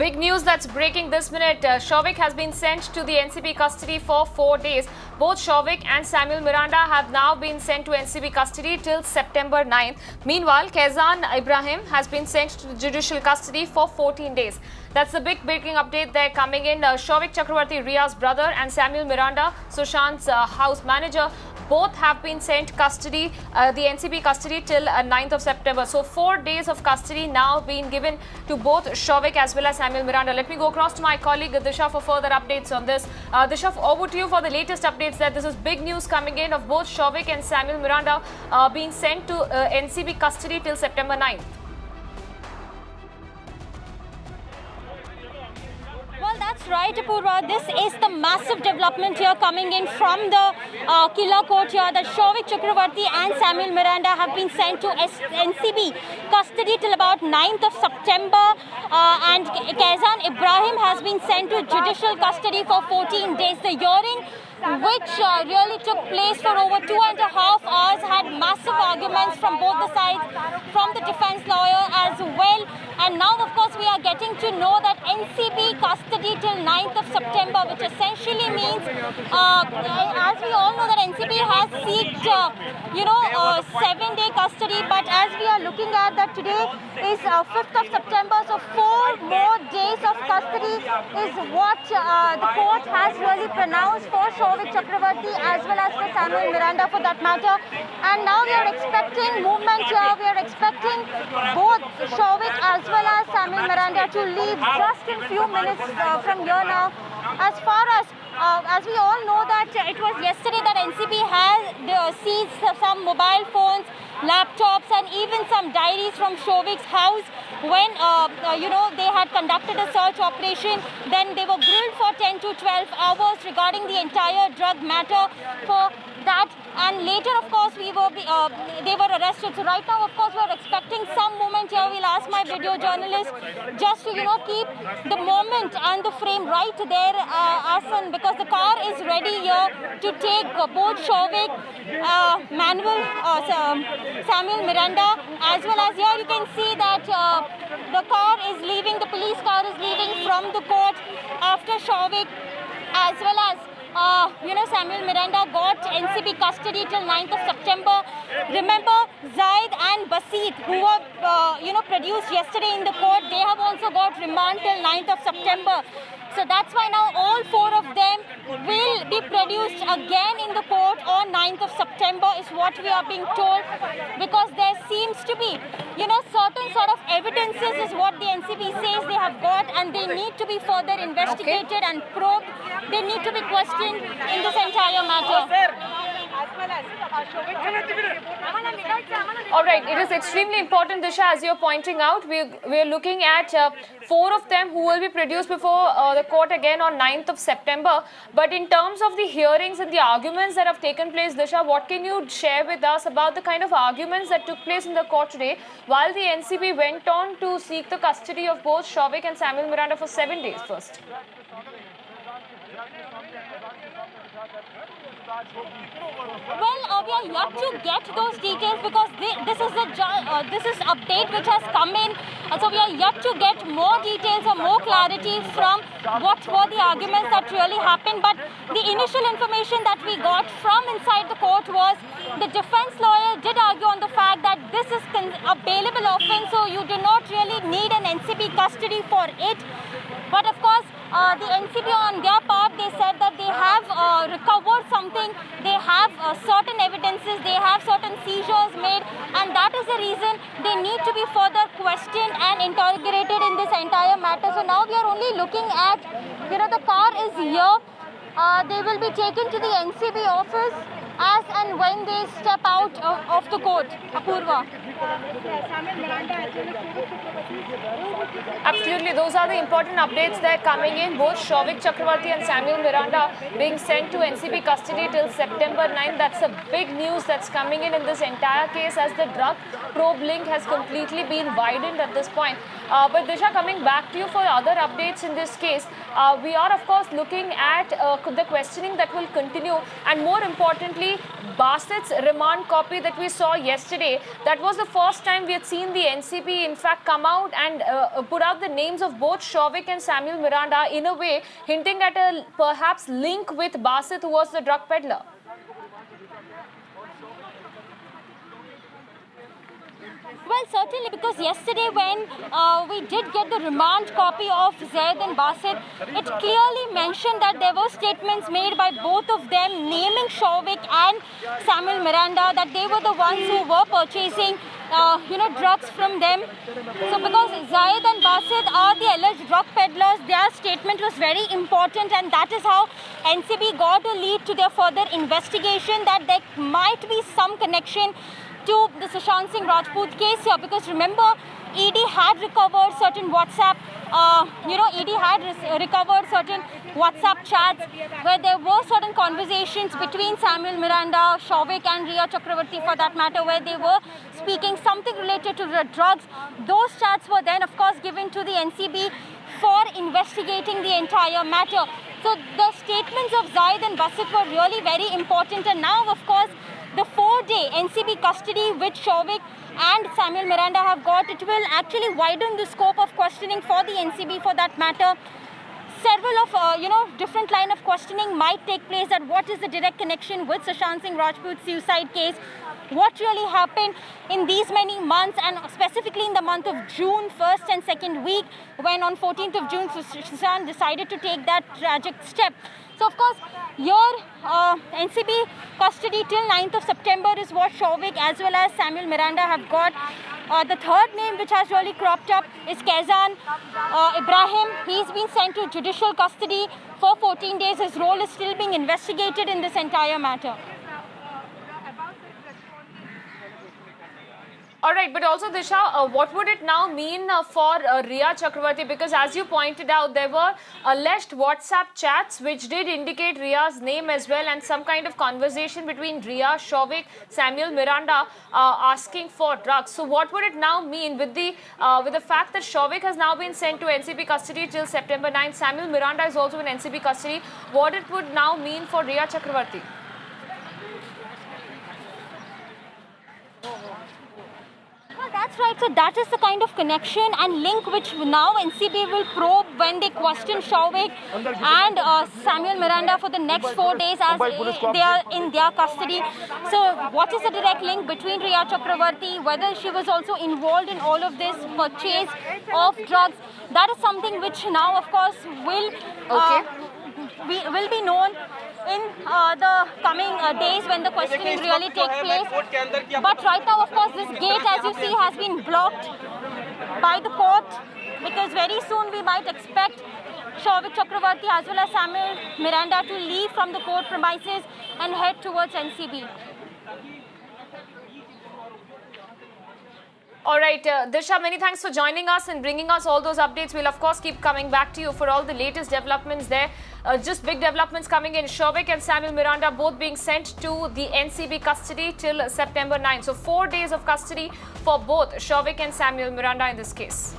Big news that's breaking this minute. Shouvik has been sent to the NCB custody for 4 days. Both Shouvik and Samuel Miranda have now been sent to NCB custody till September 9th. Meanwhile, Kaizan Ibrahim has been sent to judicial custody for 14 days. That's the big breaking update there coming in. Shouvik Chakravarti, Ria's brother, and Samuel Miranda, Sushant's house manager, both have been sent custody, the NCB custody till 9th of September. So 4 days of custody now being given to both Shouvik as well as Samuel Miranda. Let me go across to my colleague Disha for further updates on this. Disha, over to you for the latest updates that this is big news coming in of both Shouvik and Samuel Miranda being sent to NCB custody till September 9th. Well, that's right, Apurva. This is the massive development here coming in from the Killa court here that Shouvik Chakravarti and Samuel Miranda have been sent to NCB custody till about 9th of September and Kaizan Ibrahim has been sent to judicial custody for 14 days. The hearing, which really took place for over 2.5 hours, had massive arguments from both the sides, from the defense lawyer as well. And now, of course, we are getting to know that NCB custody till 9th of September, which essentially means, as we all know, that NCB has sought, 7-day custody. But as we are looking at that today is 5th of September, so 4 more days of custody is what the court has really pronounced for Shouvik Chakravarti as well as for Samuel Miranda for that matter. And now we are expecting movement here. We are expecting both Shouvik as well as Samuel Miranda to leave just in few minutes from here now. As far as we all know that it was yesterday that NCB had seized some mobile phones, laptops and even some diaries from Shouvik's house when they had conducted a search operation. Then they were grilled for 10 to 12 hours regarding the entire drug matter for that, and later of course they were arrested. So right now of course we are expecting some movement here. We'll ask my video journalist just to keep the moment and the frame right there, Asan, because the car is ready here to take both Shouvik, Samuel Miranda, as well as here you can see that the car is leaving, the police car is leaving from the court after Shouvik as well as Samuel Miranda got NCB custody till 9th of September. Remember, Zaid and Basit, who were, produced yesterday in the court, they have also got remand till 9th of September. So that's why now all 4 of them will be produced again in the court on 9th of September is what we are being told, because there seems to be, certain sort of evidences is what the NCB says they have got, and they need to be further investigated and probed. They need to be questioned in this entire matter. All right, it is extremely important, Disha, as you're pointing out. We're looking at 4 of them who will be produced before the court again on 9th of September. But in terms of the hearings and the arguments that have taken place, Disha, what can you share with us about the kind of arguments that took place in the court today while the NCB went on to seek the custody of both Shouvik and Samuel Miranda for 7 days first? Well, we are yet to get those details because this is update which has come in, and so we are yet to get more details or more clarity from what were the arguments that really happened. But the initial information that we got from inside the court was the defense lawyer did argue on the fact that this is a bailable offence, so you do not really need an NCB custody for it. But of course, the NCB on their part, they said that they have recovered something, they have certain evidences, they have certain seizures made, and that is the reason they need to be further questioned and interrogated in this entire matter. So now we are only looking at, the car is here. They will be taken to the NCB office as and when they step out of the court. Apurva. Absolutely, those are the important updates that are coming in. Both Shouvik Chakravarti and Samuel Miranda being sent to NCB custody till September 9th. That's a big news that's coming in this entire case, as the drug probe link has completely been widened at this point. But Disha, coming back to you for other updates in this case, we are of course looking at the questioning that will continue, and more importantly, Bassett's remand copy that we saw yesterday, that was the first time we had seen the NCB in fact come out and put out the names of both Shovik and Samuel Miranda, in a way hinting at a perhaps link with Bassett, who was the drug peddler. Well, certainly, because yesterday when we did get the remand copy of Zaid and Bassett, it clearly mentioned that there were statements made by both of them naming Shovik and Samuel Miranda, that they were the ones who were purchasing drugs from them. So because Zaid and Bassett are the alleged drug peddlers, their statement was very important, and that is how NCB got a lead to their further investigation, that there might be some connection to the Sushant Singh Rajput case here, because remember, ED had recovered certain WhatsApp, recovered certain WhatsApp chats where there were certain conversations between Samuel Miranda, Shovik and Rhea Chakravarti for that matter, where they were speaking something related to the drugs. Those chats were then of course given to the NCB for investigating the entire matter. So the statements of Zaid and Bassett were really very important, and now of course the 4-day NCB custody which Shovik and Samuel Miranda have got, it will actually widen the scope of questioning for the NCB for that matter. Several of, different line of questioning might take place, at what is the direct connection with Sushant Singh Rajput's suicide case, what really happened in these many months, and specifically in the month of June, 1st and 2nd week, when on 14th of June, Sushant decided to take that tragic step. So of course, your NCB custody till 9th of September is what Shovik as well as Samuel Miranda have got. The third name which has really cropped up is Kaizan Ibrahim. He's been sent to judicial custody for 14 days. His role is still being investigated in this entire matter. All right, but also Disha, what would it now mean for Rhea Chakravarti? Because as you pointed out, there were alleged WhatsApp chats which did indicate Rhea's name as well, and some kind of conversation between Rhea, Shovik, Samuel Miranda asking for drugs. So what would it now mean with the fact that Shovik has now been sent to NCB custody till September 9th, Samuel Miranda is also in NCB custody, what it would now mean for Rhea Chakravarti? That's right. So that is the kind of connection and link which now NCB will probe when they question Shovik and Samuel Miranda for the next 4 days as they are in their custody. So what is the direct link between Rhea Chakravarti, whether she was also involved in all of this purchase of drugs? That is something which now of course will be known in the coming days when the questioning really takes place. But right now, of course, this gate, as you see, has been blocked by the court, because very soon we might expect Shovik Chakravarti as well as Samuel Miranda to leave from the court premises and head towards NCB. All right, Disha, many thanks for joining us and bringing us all those updates. We'll, of course, keep coming back to you for all the latest developments there. Just big developments coming in. Shovik and Samuel Miranda both being sent to the NCB custody till September 9th. So 4 days of custody for both Shovik and Samuel Miranda in this case.